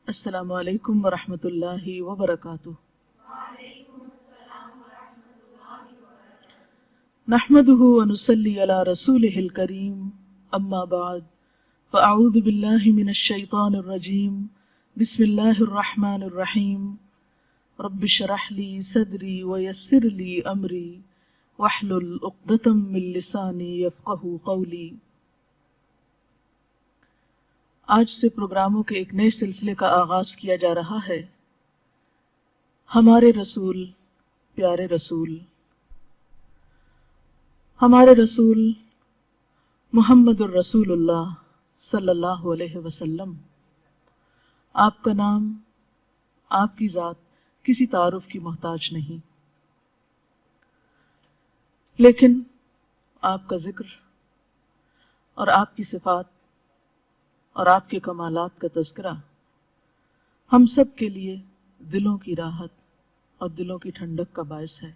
السلام علیکم ورحمۃ اللہ وبرکاتہ۔ نحمده ونصلی علی رسولہ الکریم، اما بعد فاعوذ باللہ من الشیطان الرجیم، بسم اللہ الرحمن الرحیم۔ رب اشرح لی صدری ویسر لی امری واحلل عقدۃ من لسانی یفقہوا قولی۔ آج سے پروگراموں کے ایک نئے سلسلے کا آغاز کیا جا رہا ہے، ہمارے رسول پیارے رسول۔ ہمارے رسول محمد الرسول اللہ صلی اللہ علیہ وسلم، آپ کا نام، آپ کی ذات کسی تعارف کی محتاج نہیں، لیکن آپ کا ذکر اور آپ کی صفات اور آپ کے کمالات کا تذکرہ ہم سب کے لیے دلوں کی راحت اور دلوں کی ٹھنڈک کا باعث ہے۔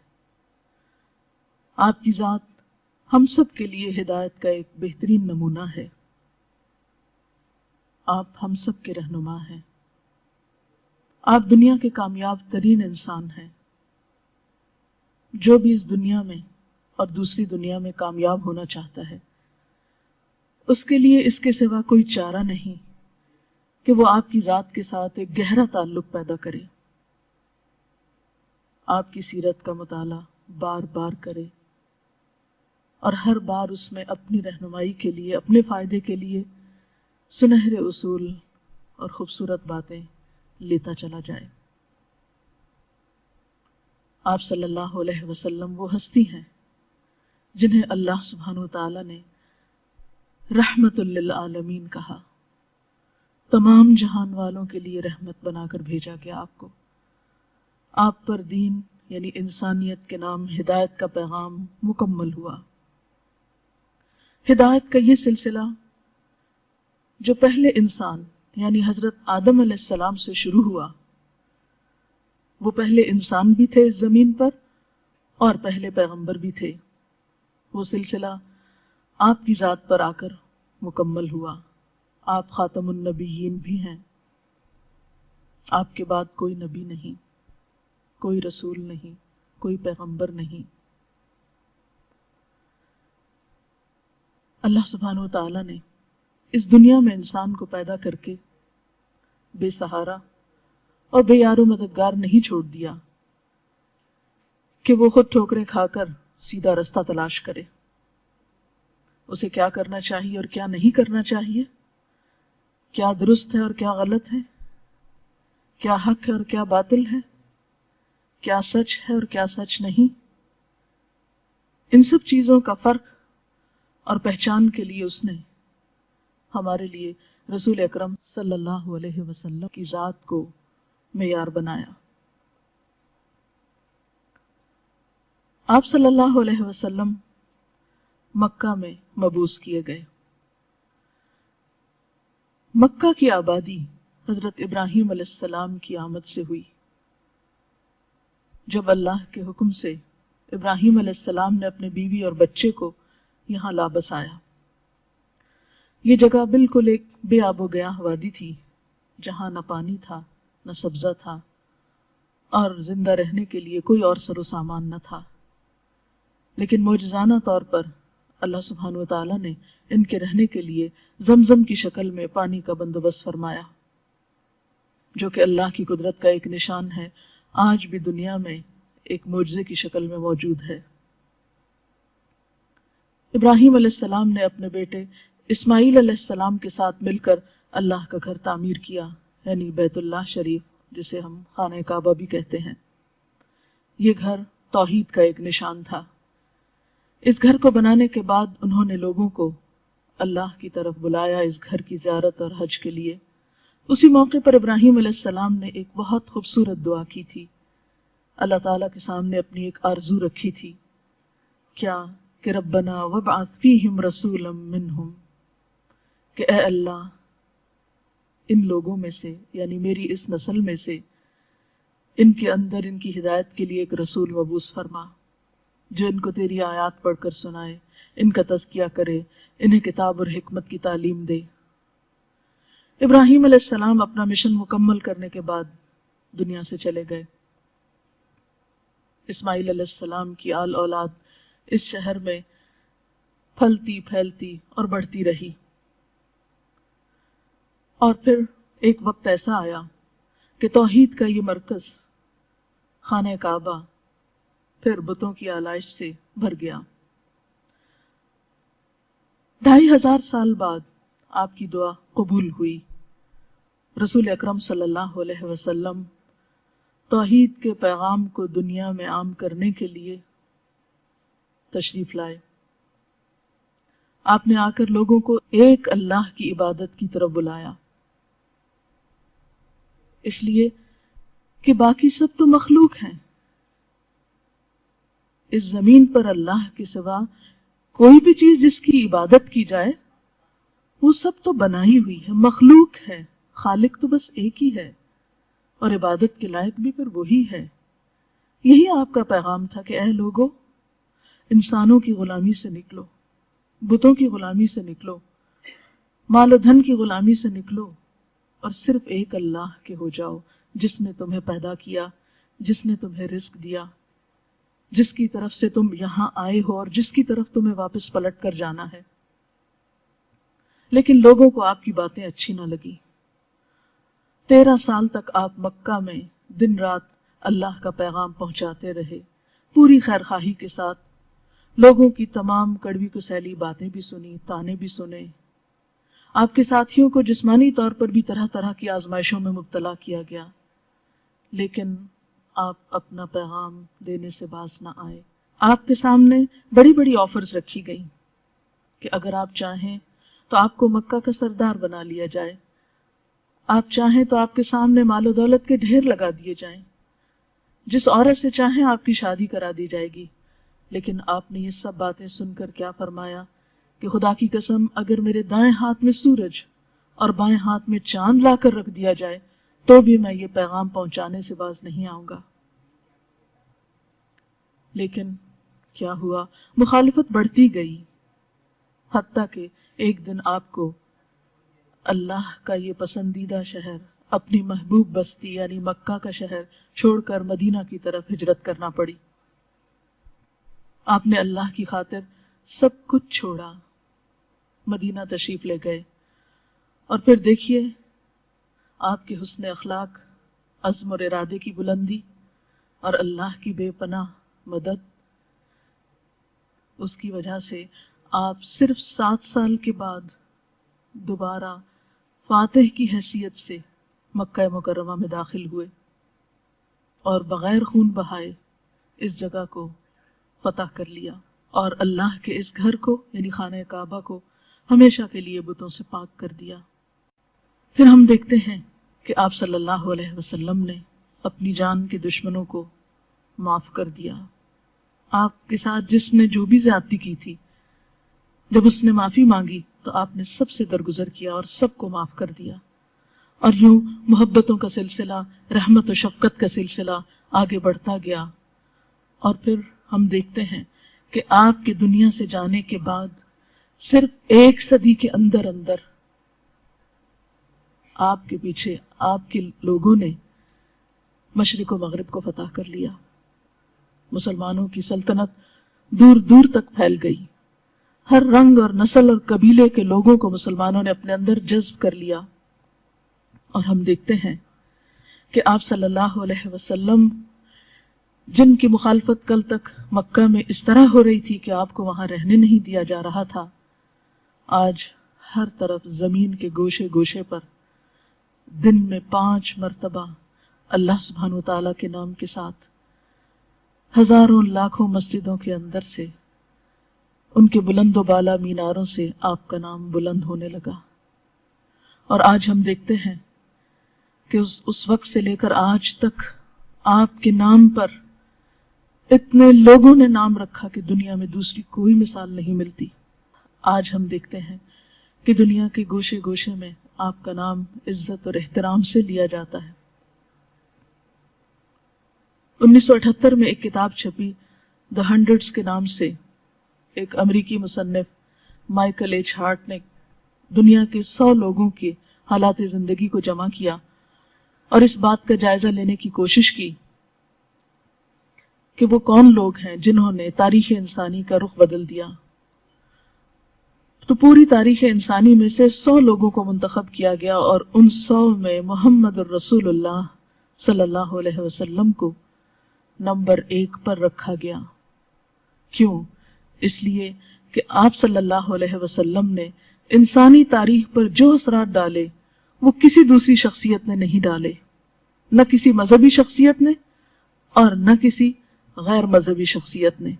آپ کی ذات ہم سب کے لیے ہدایت کا ایک بہترین نمونہ ہے۔ آپ ہم سب کے رہنما ہیں۔ آپ دنیا کے کامیاب ترین انسان ہیں۔ جو بھی اس دنیا میں اور دوسری دنیا میں کامیاب ہونا چاہتا ہے، اس کے لیے اس کے سوا کوئی چارہ نہیں کہ وہ آپ کی ذات کے ساتھ ایک گہرا تعلق پیدا کرے، آپ کی سیرت کا مطالعہ بار بار کرے اور ہر بار اس میں اپنی رہنمائی کے لیے، اپنے فائدے کے لیے سنہرے اصول اور خوبصورت باتیں لیتا چلا جائے۔ آپ صلی اللہ علیہ وسلم وہ ہستی ہیں جنہیں اللہ سبحانہ وتعالی نے رحمت للعالمین کہا، تمام جہان والوں کے لیے رحمت بنا کر بھیجا گیا آپ کو۔ آپ پر دین یعنی انسانیت کے نام ہدایت کا پیغام مکمل ہوا۔ ہدایت کا یہ سلسلہ جو پہلے انسان یعنی حضرت آدم علیہ السلام سے شروع ہوا، وہ پہلے انسان بھی تھے اس زمین پر اور پہلے پیغمبر بھی تھے، وہ سلسلہ آپ کی ذات پر آ کر مکمل ہوا۔ آپ خاتم النبیین بھی ہیں، آپ کے بعد کوئی نبی نہیں، کوئی رسول نہیں، کوئی پیغمبر نہیں۔ اللہ سبحانہ وتعالی نے اس دنیا میں انسان کو پیدا کر کے بے سہارا اور بے یار و مددگار نہیں چھوڑ دیا کہ وہ خود ٹھوکریں کھا کر سیدھا رستہ تلاش کرے۔ اسے کیا کرنا چاہیے اور کیا نہیں کرنا چاہیے، کیا درست ہے اور کیا غلط ہے، کیا حق ہے اور کیا باطل ہے، کیا سچ ہے اور کیا سچ نہیں، ان سب چیزوں کا فرق اور پہچان کے لیے اس نے ہمارے لیے رسول اکرم صلی اللہ علیہ وسلم کی ذات کو معیار بنایا۔ آپ صلی اللہ علیہ وسلم مکہ میں مبعوث کیے گئے۔ مکہ کی آبادی حضرت ابراہیم علیہ السلام کی آمد سے ہوئی۔ جب اللہ کے حکم سے ابراہیم علیہ السلام نے اپنے بیوی اور بچے کو یہاں لا بسایا۔ یہ جگہ بالکل ایک بے آب و گیاہ وادی تھی، جہاں نہ پانی تھا نہ سبزہ تھا اور زندہ رہنے کے لیے کوئی اور سر و سامان نہ تھا، لیکن معجزانہ طور پر اللہ سبحانہ وتعالی نے ان کے رہنے کے لیے زمزم کی شکل میں پانی کا بندوبست فرمایا، جو کہ اللہ کی قدرت کا ایک نشان ہے، آج بھی دنیا میں ایک معجزے کی شکل میں موجود ہے۔ ابراہیم علیہ السلام نے اپنے بیٹے اسماعیل علیہ السلام کے ساتھ مل کر اللہ کا گھر تعمیر کیا، یعنی بیت اللہ شریف، جسے ہم خانہ کعبہ بھی کہتے ہیں۔ یہ گھر توحید کا ایک نشان تھا۔ اس گھر کو بنانے کے بعد انہوں نے لوگوں کو اللہ کی طرف بلایا اس گھر کی زیارت اور حج کے لیے۔ اسی موقع پر ابراہیم علیہ السلام نے ایک بہت خوبصورت دعا کی تھی، اللہ تعالیٰ کے سامنے اپنی ایک آرزو رکھی تھی، کیا کہ ربنا وابعث فیہم رسولا منہم، کہ اے اللہ ان لوگوں میں سے یعنی میری اس نسل میں سے ان کے اندر ان کی ہدایت کے لیے ایک رسول مبعوث فرما، جو ان کو تیری آیات پڑھ کر سنائے، ان کا تزکیہ کرے، انہیں کتاب اور حکمت کی تعلیم دے۔ ابراہیم علیہ السلام اپنا مشن مکمل کرنے کے بعد دنیا سے چلے گئے۔ اسماعیل علیہ السلام کی آل اولاد اس شہر میں پھلتی پھیلتی اور بڑھتی رہی، اور پھر ایک وقت ایسا آیا کہ توحید کا یہ مرکز خانہ کعبہ پھر بتوں کی آلائش سے بھر گیا۔ 2500 سال بعد آپ کی دعا قبول ہوئی۔ رسول اکرم صلی اللہ علیہ وسلم توحید کے پیغام کو دنیا میں عام کرنے کے لیے تشریف لائے۔ آپ نے آ کر لوگوں کو ایک اللہ کی عبادت کی طرف بلایا، اس لیے کہ باقی سب تو مخلوق ہیں۔ اس زمین پر اللہ کے سوا کوئی بھی چیز جس کی عبادت کی جائے وہ سب تو بنائی ہوئی ہے، مخلوق ہے، خالق تو بس ایک ہی ہے، اور عبادت کے لائق بھی پھر وہی ہے۔ یہی آپ کا پیغام تھا کہ اے لوگو، انسانوں کی غلامی سے نکلو، بتوں کی غلامی سے نکلو، مال و دھن کی غلامی سے نکلو، اور صرف ایک اللہ کے ہو جاؤ، جس نے تمہیں پیدا کیا، جس نے تمہیں رزق دیا، جس کی طرف سے تم یہاں آئے ہو اور جس کی طرف تمہیں واپس پلٹ کر جانا ہے۔ لیکن لوگوں کو آپ کی باتیں اچھی نہ لگی۔ 13 سال تک آپ مکہ میں دن رات اللہ کا پیغام پہنچاتے رہے، پوری خیرخواہی کے ساتھ۔ لوگوں کی تمام کڑوی کسیلی باتیں بھی سنی، تانے بھی سنے۔ آپ کے ساتھیوں کو جسمانی طور پر بھی طرح طرح کی آزمائشوں میں مبتلا کیا گیا، لیکن آپ اپنا پیغام دینے سے باز نہ آئے۔ آپ کے سامنے بڑی بڑی آفرز رکھی گئیں کہ اگر آپ چاہیں تو آپ کو مکہ کا سردار بنا لیا جائے، آپ چاہیں تو آپ کے سامنے مال و دولت کے ڈھیر لگا دیے جائیں، جس عورت سے چاہیں آپ کی شادی کرا دی جائے گی۔ لیکن آپ نے یہ سب باتیں سن کر کیا فرمایا کہ خدا کی قسم، اگر میرے دائیں ہاتھ میں سورج اور بائیں ہاتھ میں چاند لا کر رکھ دیا جائے تو بھی میں یہ پیغام پہنچانے سے باز نہیں آؤں گا۔ لیکن کیا ہوا؟ مخالفت بڑھتی گئی، حتیٰ کہ ایک دن آپ کو اللہ کا یہ پسندیدہ شہر، اپنی محبوب بستی یعنی مکہ کا شہر چھوڑ کر مدینہ کی طرف ہجرت کرنا پڑی۔ آپ نے اللہ کی خاطر سب کچھ چھوڑا، مدینہ تشریف لے گئے، اور پھر دیکھیے آپ کے حسن اخلاق، عزم اور ارادے کی بلندی اور اللہ کی بے پناہ مدد، اس کی وجہ سے آپ صرف 7 سال کے بعد دوبارہ فاتح کی حیثیت سے مکہ مکرمہ میں داخل ہوئے اور بغیر خون بہائے اس جگہ کو فتح کر لیا، اور اللہ کے اس گھر کو یعنی خانہ کعبہ کو ہمیشہ کے لیے بتوں سے پاک کر دیا۔ پھر ہم دیکھتے ہیں کہ آپ صلی اللہ علیہ وسلم نے اپنی جان کے دشمنوں کو معاف کر دیا۔ آپ کے ساتھ جس نے جو بھی زیادتی کی تھی، جب اس نے معافی مانگی تو آپ نے سب سے درگزر کیا اور سب کو معاف کر دیا، اور یوں محبتوں کا سلسلہ، رحمت و شفقت کا سلسلہ آگے بڑھتا گیا۔ اور پھر ہم دیکھتے ہیں کہ آپ کے دنیا سے جانے کے بعد صرف 1 صدی کے اندر آپ کے پیچھے آپ کے لوگوں نے مشرق و مغرب کو فتح کر لیا۔ مسلمانوں کی سلطنت دور دور تک پھیل گئی، ہر رنگ اور نسل اور قبیلے کے لوگوں کو مسلمانوں نے اپنے اندر جذب کر لیا۔ اور ہم دیکھتے ہیں کہ آپ صلی اللہ علیہ وسلم جن کی مخالفت کل تک مکہ میں اس طرح ہو رہی تھی کہ آپ کو وہاں رہنے نہیں دیا جا رہا تھا، آج ہر طرف زمین کے گوشے گوشے پر دن میں 5 مرتبہ اللہ سبحانہ و تعالیٰ کے نام کے ساتھ ہزاروں لاکھوں مسجدوں کے اندر سے ان کے بلند و بالا میناروں سے آپ کا نام بلند ہونے لگا۔ اور آج ہم دیکھتے ہیں کہ اس وقت سے لے کر آج تک آپ کے نام پر اتنے لوگوں نے نام رکھا کہ دنیا میں دوسری کوئی مثال نہیں ملتی۔ آج ہم دیکھتے ہیں کہ دنیا کے گوشے گوشے میں آپ کا نام عزت اور احترام سے لیا جاتا ہے۔ 1978 میں ایک کتاب چھپی، دی ہنڈریڈز کے نام سے، ایک امریکی مصنف مائیکل ایچ ہارٹ نے دنیا کے 100 لوگوں کے حالات زندگی کو جمع کیا اور اس بات کا جائزہ لینے کی کوشش کی کہ وہ کون لوگ ہیں جنہوں نے تاریخ انسانی کا رخ بدل دیا، تو پوری تاریخ انسانی میں سے 100 لوگوں کو منتخب کیا گیا اور ان 100 میں محمد الرسول اللہ صلی اللہ علیہ وسلم کو نمبر 1 پر رکھا گیا۔ کیوں؟ اس لیے کہ آپ صلی اللہ علیہ وسلم نے انسانی تاریخ پر جو اثرات ڈالے وہ کسی دوسری شخصیت نے نہیں ڈالے، نہ کسی مذہبی شخصیت نے اور نہ کسی غیر مذہبی شخصیت نے۔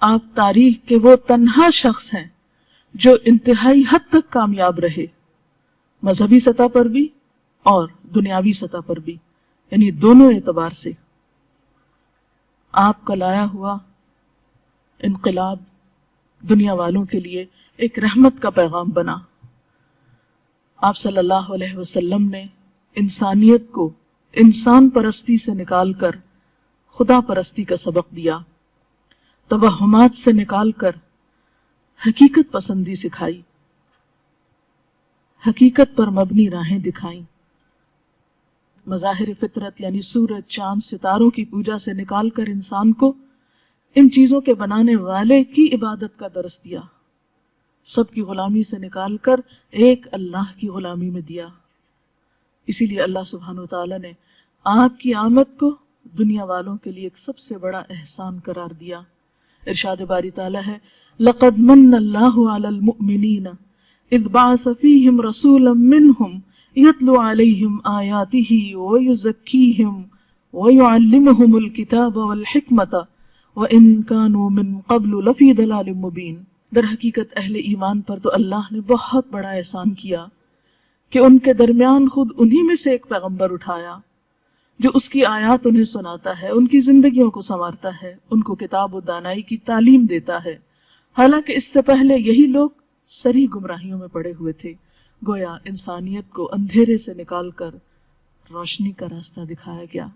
آپ تاریخ کے وہ تنہا شخص ہیں جو انتہائی حد تک کامیاب رہے، مذہبی سطح پر بھی اور دنیاوی سطح پر بھی، یعنی دونوں اعتبار سے۔ آپ کا لایا ہوا انقلاب دنیا والوں کے لیے ایک رحمت کا پیغام بنا۔ آپ صلی اللہ علیہ وسلم نے انسانیت کو انسان پرستی سے نکال کر خدا پرستی کا سبق دیا، توہمات سے نکال کر حقیقت پسندی سکھائی، حقیقت پر مبنی راہیں دکھائیں، مظاہر فطرت یعنی سورج، چاند، ستاروں کی پوجا سے نکال کر انسان کو ان چیزوں کے بنانے والے کی عبادت کا درس دیا، سب کی غلامی سے نکال کر ایک اللہ کی غلامی میں دیا۔ اسی لیے اللہ سبحانہ وتعالی نے آپ کی آمد کو دنیا والوں کے لیے ایک سب سے بڑا احسان قرار دیا۔ ارشاد باری تعالی ہے، لَقَدْ مَنَّ اللَّهُ عَلَى الْمُؤْمِنِينَ اذ بعث فيهم رسولا منهم يتلو عليهم آياته ويزكيهم ويعلمهم الكتاب والحكمة وإن كانوا من قبل لفي ضلال مبين۔ در حقیقت اہل ایمان پر تو اللہ نے بہت بڑا احسان کیا کہ ان کے درمیان خود انہی میں سے ایک پیغمبر اٹھایا جو اس کی آیات انہیں سناتا ہے، ان کی زندگیوں کو سنوارتا ہے، ان کو کتاب و دانائی کی تعلیم دیتا ہے، حالانکہ اس سے پہلے یہی لوگ سری گمراہیوں میں پڑے ہوئے تھے۔ گویا انسانیت کو اندھیرے سے نکال کر روشنی کا راستہ دکھایا گیا۔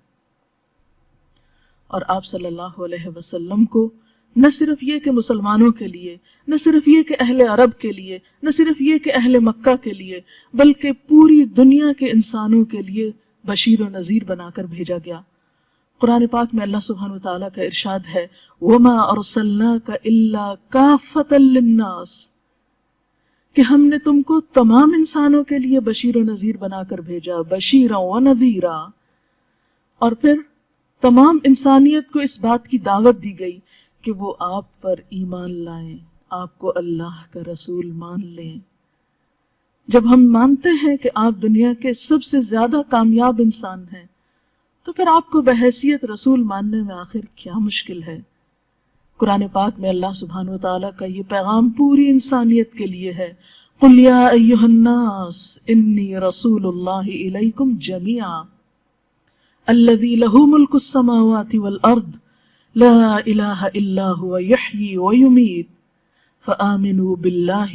اور آپ صلی اللہ علیہ وسلم کو نہ صرف یہ کہ مسلمانوں کے لیے، نہ صرف یہ کہ اہل عرب کے لیے، نہ صرف یہ کہ اہل مکہ کے لیے، بلکہ پوری دنیا کے انسانوں کے لیے بشیر و نذیر بنا کر بھیجا گیا۔ قرآن پاک میں اللہ سبحانہ وتعالیٰ کا ارشاد ہے، وَمَا أَرْسَلْنَاكَ إِلَّا كَافَّةً لِلنَّاسِ، کہ ہم نے تم کو تمام انسانوں کے لیے بشیر و نذیر بنا کر بھیجا، بشیرا و نذیرا۔ اور پھر تمام انسانیت کو اس بات کی دعوت دی گئی کہ وہ آپ پر ایمان لائیں، آپ کو اللہ کا رسول مان لیں۔ جب ہم مانتے ہیں کہ آپ دنیا کے سب سے زیادہ کامیاب انسان ہیں تو پھر آپ کو بحیثیت رسول ماننے میں آخر کیا مشکل ہے؟ قرآن پاک میں اللہ سبحانہ وتعالیٰ کا یہ پیغام پوری انسانیت کے لیے ہے، قُلْ يَا أَيُّهَا النَّاسِ إِنِّي رَسُولُ اللَّهِ إِلَيْكُمْ جَمِيعًا الَّذِي لَهُ مُلْكُ السَّمَاوَاتِ وَالْأَرْضِ لَا إِلَهَ إِلَّا هُوَ يُحْيِي وَيُمِيتُ فَآمِنُوا بِاللَّهِ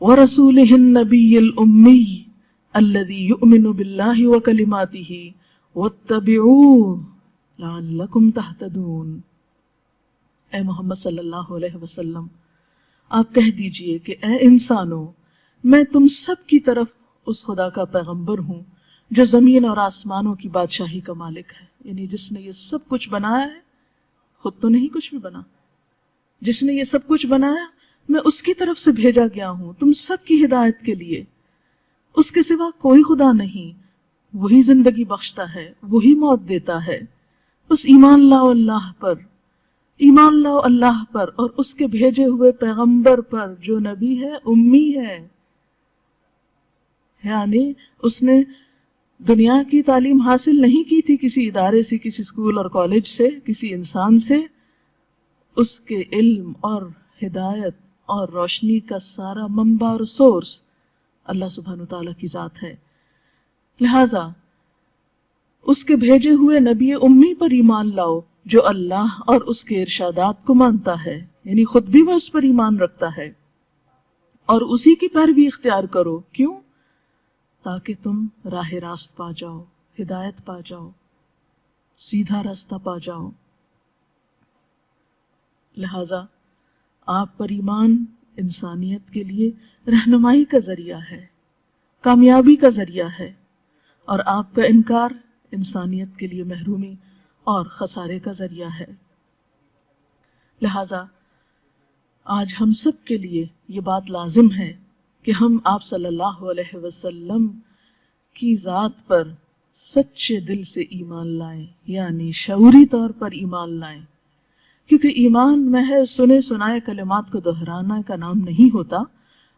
وَرَسُولِهِ النَّبِيِّ الْأُمِّيِّ الَّذِي يُؤْمِنُ بِاللَّهِ وَكَلِمَاتِهِ وَاتَّبِعُوهُ لَعَلَّكُمْ تَهْتَدُونَ۔ اے محمد صلی اللہ علیہ وسلم، آپ کہہ دیجئے کہ اے انسانوں، میں تم سب کی طرف اس خدا کا پیغمبر ہوں جو زمین اور آسمانوں کی بادشاہی کا مالک ہے، یعنی جس نے یہ سب کچھ بنایا ہے، خود تو نہیں کچھ بھی بنا، جس نے یہ سب کچھ بنایا میں اس کی طرف سے بھیجا گیا ہوں تم سب کی ہدایت کے لیے۔ اس کے سوا کوئی خدا نہیں، وہی زندگی بخشتا ہے، وہی موت دیتا ہے، بس ایمان لاؤ اللہ پر، ایمان لاؤ اللہ پر اور اس کے بھیجے ہوئے پیغمبر پر جو نبی ہے، امی ہے، یعنی اس نے دنیا کی تعلیم حاصل نہیں کی تھی کسی ادارے سے، کسی اسکول اور کالج سے، کسی انسان سے، اس کے علم اور ہدایت اور روشنی کا سارا منبع اور سورس اللہ سبحانہ تعالیٰ کی ذات ہے۔ لہٰذا اس کے بھیجے ہوئے نبی امی پر ایمان لاؤ جو اللہ اور اس کے ارشادات کو مانتا ہے، یعنی خود بھی وہ اس پر ایمان رکھتا ہے، اور اسی کی پیروی اختیار کرو۔ کیوں؟ تاکہ تم راہ راست پا جاؤ، ہدایت پا جاؤ، سیدھا راستہ پا جاؤ۔ لہٰذا آپ پر ایمان انسانیت کے لیے رہنمائی کا ذریعہ ہے، کامیابی کا ذریعہ ہے، اور آپ کا انکار انسانیت کے لیے محرومی اور خسارے کا ذریعہ ہے۔ لہٰذا آج ہم سب کے لیے یہ بات لازم ہے کہ ہم آپ صلی اللہ علیہ وسلم کی ذات پر سچے دل سے ایمان لائیں، یعنی شعوری طور پر ایمان لائیں، کیونکہ ایمان محض سنے سنائے کلمات کو دہرانا کا نام نہیں ہوتا،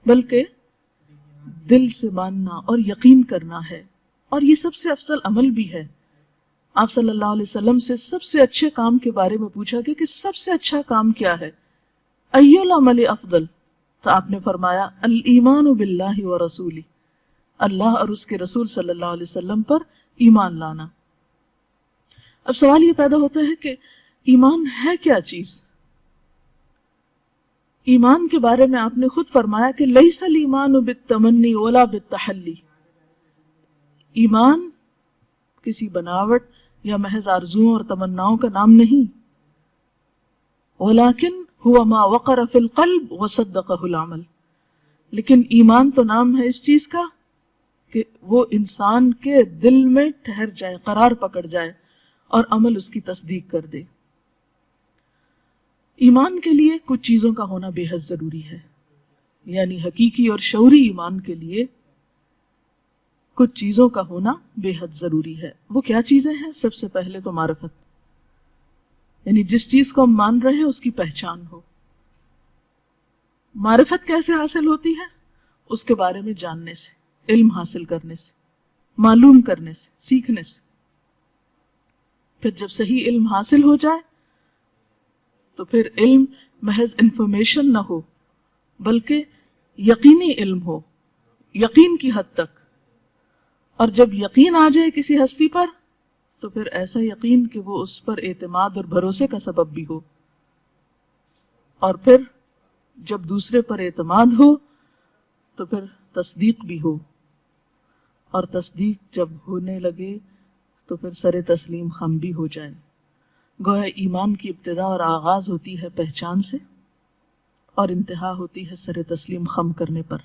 بلکہ دل سے ماننا اور یقین کرنا ہے، اور یہ سب سے افضل عمل بھی ہے۔ آپ صلی اللہ علیہ وسلم سے سب سے اچھے کام کے بارے میں پوچھا گیا کہ سب سے اچھا کام کیا ہے، ای العمل افضل، تو آپ نے فرمایا الایمان باللہ ورسولہ، اللہ اور اس کے رسول صلی اللہ علیہ وسلم پر ایمان لانا۔ اب سوال یہ پیدا ہوتا ہے کہ ایمان ہے کیا چیز؟ ایمان کے بارے میں آپ نے خود فرمایا کہ لیس الایمان بالتمنی ولا بالتحلی، ایمان کسی بناوٹ یا محض آرزوؤں اور تمناؤں کا نام نہیں، ولیکن ہوا ما وقر فی القلب وصدقہ العمل، لیکن ایمان تو نام ہے اس چیز کا کہ وہ انسان کے دل میں ٹھہر جائے، قرار پکڑ جائے، اور عمل اس کی تصدیق کر دے۔ ایمان کے لیے کچھ چیزوں کا ہونا بے حد ضروری ہے، یعنی حقیقی اور شعوری ایمان کے لیے کچھ چیزوں کا ہونا بے حد ضروری ہے۔ وہ کیا چیزیں ہیں؟ سب سے پہلے تو معرفت، یعنی جس چیز کو ہم مان رہے ہیں اس کی پہچان ہو۔ معرفت کیسے حاصل ہوتی ہے؟ اس کے بارے میں جاننے سے، علم حاصل کرنے سے، معلوم کرنے سے، سیکھنے سے۔ پھر جب صحیح علم حاصل ہو جائے تو پھر علم محض انفارمیشن نہ ہو بلکہ یقینی علم ہو، یقین کی حد تک، اور جب یقین آ جائے کسی ہستی پر تو پھر ایسا یقین کہ وہ اس پر اعتماد اور بھروسے کا سبب بھی ہو، اور پھر جب دوسرے پر اعتماد ہو تو پھر تصدیق بھی ہو، اور تصدیق جب ہونے لگے تو پھر سر تسلیم خم بھی ہو جائے۔ گویا ایمان کی ابتدا اور آغاز ہوتی ہے پہچان سے، اور انتہا ہوتی ہے سر تسلیم خم کرنے پر،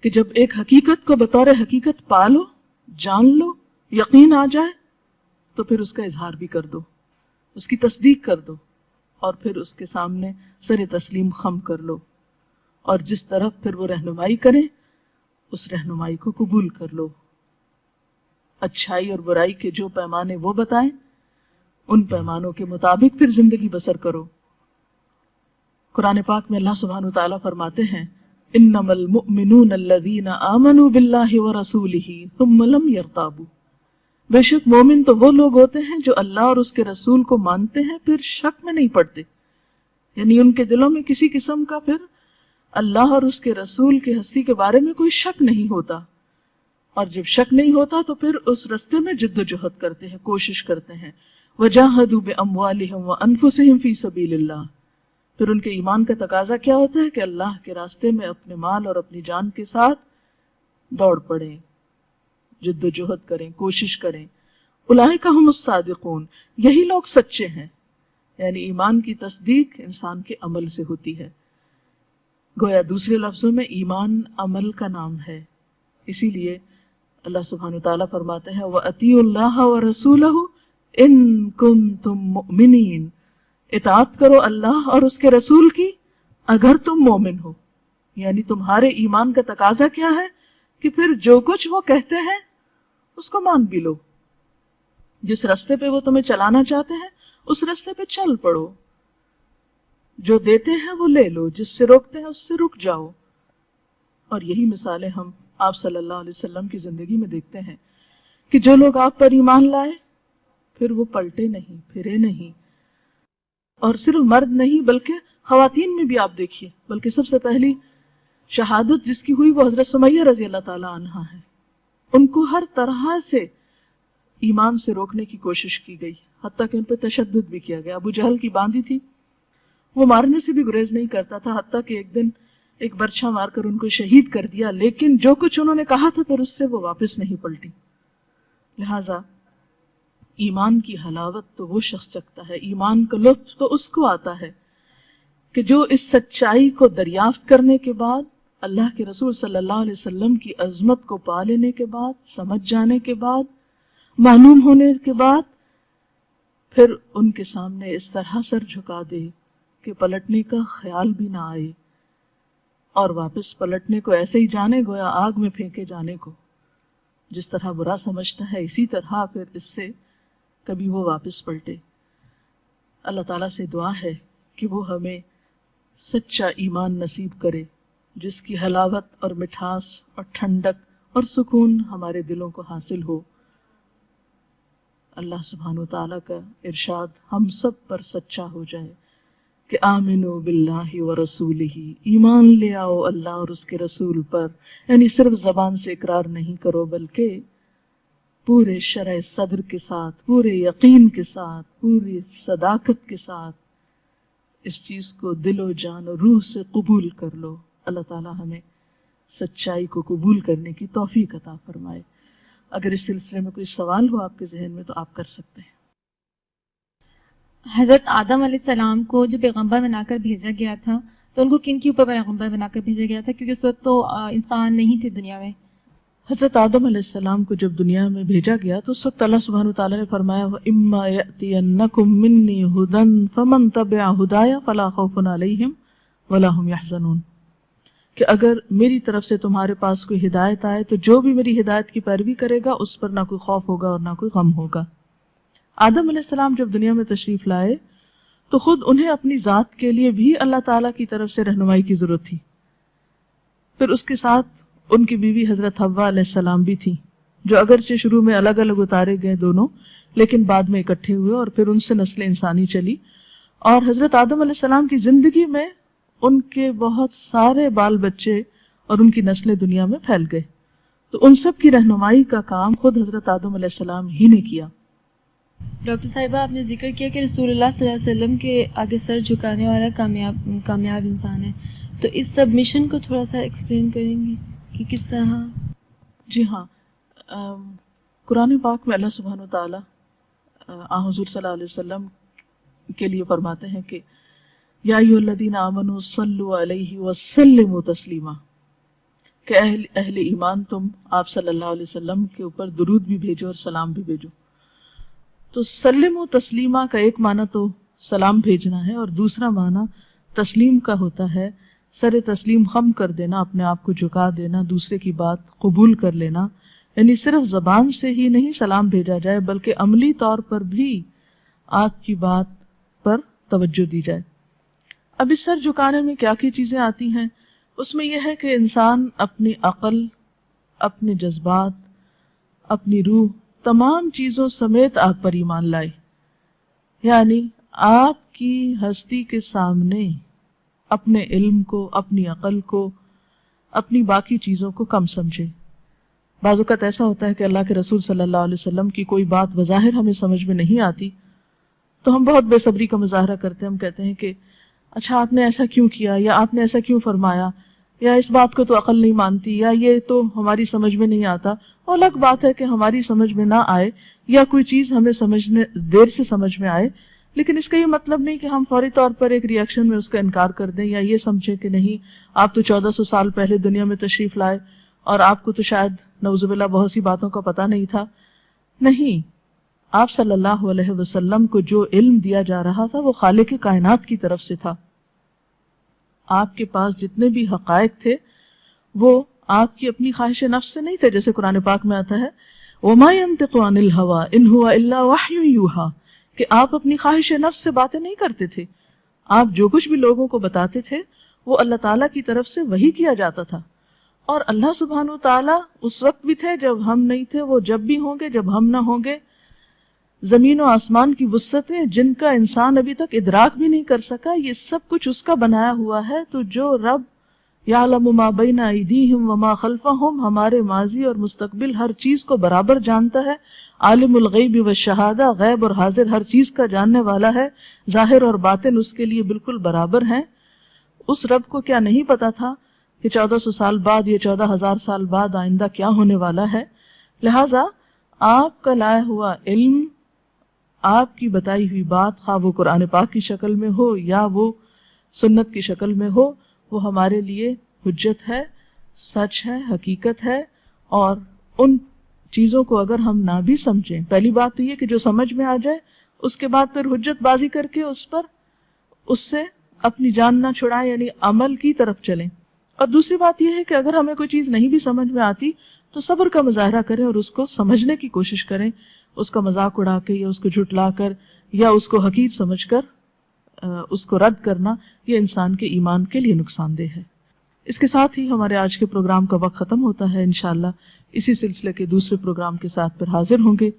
کہ جب ایک حقیقت کو بطور حقیقت پالو، جان لو، یقین آ جائے تو پھر اس کا اظہار بھی کر دو، اس کی تصدیق کر دو، اور پھر اس کے سامنے سر تسلیم خم کر لو، اور جس طرف پھر وہ رہنمائی کریں اس رہنمائی کو قبول کر لو۔ اچھائی اور برائی کے جو پیمانے وہ بتائیں ان پیمانوں کے مطابق پھر زندگی بسر کرو۔ قرآن پاک میں اللہ سبحانہ وتعالیٰ فرماتے ہیں انما المؤمنون الذین آمنوا باللہ ورسولہ ثم لم یرتابوا، بے شک مومن تو وہ لوگ ہوتے ہیں جو اللہ اور اس کے رسول کو مانتے ہیں پھر شک میں نہیں پڑتے، یعنی ان کے دلوں میں کسی قسم کا پھر اللہ اور اس کے رسول کی ہستی کے بارے میں کوئی شک نہیں ہوتا، اور جب شک نہیں ہوتا تو پھر اس رستے میں جد و جہد کرتے ہیں، کوشش کرتے ہیں۔ وَجَاهَدُوا بِأَمْوَالِهِمْ وَأَنفُسِهِمْ فِي سَبِيلِ اللَّهِ، پھر ان کے ایمان کا تقاضا کیا ہوتا ہے کہ اللہ کے راستے میں اپنے مال اور اپنی جان کے ساتھ دوڑ پڑیں، جد و جہد کریں، کوشش کریں۔ اولئک هم الصادقون، یہی لوگ سچے ہیں، یعنی ایمان کی تصدیق انسان کے عمل سے ہوتی ہے۔ گویا دوسرے لفظوں میں ایمان عمل کا نام ہے، اسی لیے اللہ سبحانہ وتعالیٰ فرماتے ہیں وَأَطِیعُوا اللَّهَ وَرَسُولَهُ إِن كُنتُم مُؤْمِنِین، اطاعت کرو اللہ اور اس کے رسول کی اگر تم مومن ہو، یعنی تمہارے ایمان کا تقاضا کیا ہے کہ پھر جو کچھ وہ کہتے ہیں اس کو مان بھی لو، جس رستے پہ وہ تمہیں چلانا چاہتے ہیں اس رستے پہ چل پڑو، جو دیتے ہیں وہ لے لو، جس سے روکتے ہیں اس سے رک جاؤ۔ اور یہی مثالیں ہم آپ صلی اللہ علیہ وسلم کی زندگی میں دیکھتے ہیں کہ جو لوگ آپ پر ایمان لائے پھر وہ پلٹے نہیں، پھرے نہیں، اور صرف مرد نہیں بلکہ خواتین میں بھی آپ دیکھیے، بلکہ سب سے پہلی شہادت جس کی ہوئی وہ حضرت سمیہ رضی اللہ تعالیٰ عنہا ہے۔ ان کو ہر طرح سے ایمان سے روکنے کی کوشش کی گئی، حتیٰ کہ ان پہ تشدد بھی کیا گیا۔ ابو جہل کی باندھی تھی، وہ مارنے سے بھی گریز نہیں کرتا تھا، حتیٰ کہ ایک دن ایک برچھا مار کر ان کو شہید کر دیا، لیکن جو کچھ انہوں نے کہا تھا پھر اس سے وہ واپس نہیں پلٹی۔ لہٰذا ایمان کی حلاوت تو وہ شخص چکھتا ہے، ایمان کا لطف تو اس کو آتا ہے کہ جو اس سچائی کو دریافت کرنے کے بعد، اللہ کے رسول صلی اللہ علیہ وسلم کی عظمت کو پا لینے کے بعد، سمجھ جانے کے بعد، معلوم ہونے کے بعد، پھر ان کے سامنے اس طرح سر جھکا دے کہ پلٹنے کا خیال بھی نہ آئے، اور واپس پلٹنے کو ایسے ہی جانے گویا آگ میں پھینکے جانے کو، جس طرح برا سمجھتا ہے اسی طرح پھر اس سے کبھی وہ واپس پلٹے۔ اللہ تعالیٰ سے دعا ہے کہ وہ ہمیں سچا ایمان نصیب کرے، جس کی حلاوت اور مٹھاس اور ٹھنڈک اور سکون ہمارے دلوں کو حاصل ہو۔ اللہ سبحانہ وتعالیٰ کا ارشاد ہم سب پر سچا ہو جائے کہ آمنو باللہ ورسولہ، ایمان لے آؤ اللہ اور اس کے رسول پر، یعنی صرف زبان سے اقرار نہیں کرو بلکہ پورے شرح صدر کے ساتھ، پورے یقین کے ساتھ، پوری صداقت کے ساتھ اس چیز کو دل و جان و روح سے قبول کر لو۔ اللہ تعالیٰ ہمیں سچائی کو قبول کرنے کی توفیق عطا فرمائے۔ اگر اس سلسلے میں کوئی سوال ہو آپ کے ذہن میں تو آپ کر سکتے ہیں۔ حضرت آدم علیہ السلام کو جو پیغمبر بنا کر بھیجا گیا تھا تو ان کو کن کے اوپر پیغمبر بنا کر بھیجا گیا تھا، کیونکہ اس وقت تو انسان نہیں تھے دنیا میں؟ حضرت آدم علیہ السلام کو جب دنیا میں بھیجا گیا تو اس وقت اللہ سبحانہ وتعالیٰ نے فرمایا اما یأتینکم منی ھدی فمن تبع ھدای فلا خوف علیہم ولا ھم یحزنون، کہ اگر میری طرف سے تمہارے پاس کوئی ہدایت آئے تو جو بھی میری ہدایت کی پیروی کرے گا اس پر نہ کوئی خوف ہوگا اور نہ کوئی غم ہوگا۔ آدم علیہ السلام جب دنیا میں تشریف لائے تو خود انہیں اپنی ذات کے لیے بھی اللہ تعالیٰ کی طرف سے رہنمائی کی ضرورت تھی، پھر اس کے ساتھ ان کی بیوی حضرت حوا علیہ السلام بھی تھی، جو اگرچہ شروع میں الگ الگ اتارے گئے دونوں، لیکن بعد میں اکٹھے ہوئے اور پھر ان سے نسل انسانی چلی، اور حضرت آدم علیہ السلام کی زندگی میں ان کے بہت سارے بال بچے اور ان کی نسلیں دنیا میں پھیل گئے، تو ان سب کی رہنمائی کا کام خود حضرت آدم علیہ السلام ہی نے کیا۔ ڈاکٹر صاحبہ، آپ نے ذکر کیا کہ رسول اللہ صلی اللہ علیہ وسلم کے آگے سر جھکانے والا کامیاب انسان ہے، تو اس سب مشن کو تھوڑا سا ایکسپلین کریں گے کہ کس طرح؟ جی ہاں، قرآن پاک میں اللہ سبحانہ وتعالیٰ حضور صلی اللہ علیہ وسلم کے لیے فرماتے ہیں کہ یا ایھا الذین آمنوا صلوا علیہ وسلموا تسلیما، کہ اہل ایمان تم آپ صلی اللہ علیہ وسلم کے اوپر درود بھی بھیجو اور سلام بھی بھیجو۔ تو سلموا تسلیما کا ایک معنی تو سلام بھیجنا ہے، اور دوسرا معنی تسلیم کا ہوتا ہے سر تسلیم خم کر دینا، اپنے آپ کو جھکا دینا، دوسرے کی بات قبول کر لینا، یعنی صرف زبان سے ہی نہیں سلام بھیجا جائے بلکہ عملی طور پر بھی آپ کی بات پر توجہ دی جائے۔ اب اس سر جھکانے میں کیا کی چیزیں آتی ہیں؟ اس میں یہ ہے کہ انسان اپنی عقل، اپنے جذبات، اپنی روح، تمام چیزوں سمیت آپ پر ایمان لائے، یعنی آپ کی ہستی کے سامنے اپنے علم کو، اپنی عقل کو، اپنی باقی چیزوں کو کم سمجھے۔ بعض اوقات ایسا ہوتا ہے کہ اللہ کے رسول صلی اللہ علیہ وسلم کی کوئی بات بظاہر ہمیں سمجھ میں نہیں آتی تو ہم بہت بے صبری کا مظاہرہ کرتے ہیں، ہم کہتے ہیں کہ اچھا آپ نے ایسا کیوں کیا، یا آپ نے ایسا کیوں فرمایا، یا اس بات کو تو عقل نہیں مانتی، یا یہ تو ہماری سمجھ میں نہیں آتا۔ اور الگ بات ہے کہ ہماری سمجھ میں نہ آئے یا کوئی چیز ہمیں سمجھنے دیر سے سمجھ میں آئے، لیکن اس کا یہ مطلب نہیں کہ ہم فوری طور پر ایک ری ایکشن میں اس کا انکار کر دیں، یا یہ سمجھیں کہ نہیں آپ تو 1400 سال پہلے دنیا میں تشریف لائے اور آپ کو تو شاید نعوذ باللہ بہت سی باتوں کا پتہ نہیں تھا۔ نہیں، آپ صلی اللہ علیہ وسلم کو جو علم دیا جا رہا تھا وہ خالق کائنات کی طرف سے تھا۔ آپ کے پاس جتنے بھی حقائق تھے وہ آپ کی اپنی خواہش نفس سے نہیں تھے، جیسے قرآن پاک میں آتا ہے وَمَا يَنطِقُ عَنِ الْهَوَىٰ إِنْ هُوَ إِلَّا وَحْيٌ يُوحَىٰ، کہ آپ اپنی خواہش نفس سے باتیں نہیں کرتے تھے، آپ جو کچھ بھی لوگوں کو بتاتے تھے وہ اللہ تعالیٰ کی طرف سے وحی کیا جاتا تھا، اور اللہ سبحانہ وتعالیٰ اس وقت بھی تھے جب ہم نہیں تھے، وہ جب بھی ہوں گے جب ہم نہ ہوں گے۔ زمین و آسمان کی وسعتیں جن کا انسان ابھی تک ادراک بھی نہیں کر سکا، یہ سب کچھ اس کا بنایا ہوا ہے۔ تو جو رب یعلم ما بین ایدیہم وما خلفہم، ہمارے ماضی اور مستقبل ہر چیز کو برابر جانتا ہے، عالم الغیب والشہادہ، غیب اور حاضر ہر چیز کا جاننے والا ہے، ظاہر اور باطن اس کے لیے بالکل برابر ہیں، اس رب کو کیا نہیں پتا تھا کہ 1400 سال بعد یا 14,000 سال بعد آئندہ کیا ہونے والا ہے؟ لہٰذا آپ کا لایا ہوا علم، آپ کی بتائی ہوئی بات، خواہ وہ قرآن پاک کی شکل میں ہو یا وہ سنت کی شکل میں ہو، وہ ہمارے لیے حجت ہے، سچ ہے، حقیقت ہے. اور ان چیزوں کو اگر ہم نہ بھی سمجھیں، پہلی بات تو یہ کہ جو سمجھ میں آ جائے، اس کے بعد پھر حجت بازی کر کے اس سے اپنی جان نہ چھڑائیں، یعنی عمل کی طرف چلیں. اور دوسری بات یہ ہے کہ اگر ہمیں کوئی چیز نہیں بھی سمجھ میں آتی تو صبر کا مظاہرہ کریں اور اس کو سمجھنے کی کوشش کریں. اس کا مذاق اڑا کے یا اس کو جھٹلا کر یا اس کو حقیر سمجھ کر اس کو رد کرنا، یہ انسان کے ایمان کے لیے نقصان دہ ہے. اس کے ساتھ ہی ہمارے آج کے پروگرام کا وقت ختم ہوتا ہے. انشاءاللہ اسی سلسلے کے دوسرے پروگرام کے ساتھ پھر حاضر ہوں گے.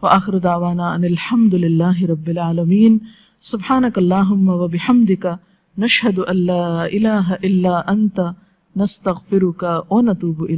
وآخر دعوانا ان الحمد للہ رب العالمین. سبحانک اللہم وبحمدک نشہد ان لا الہ الا انت نستغفرک ونتوب الیک.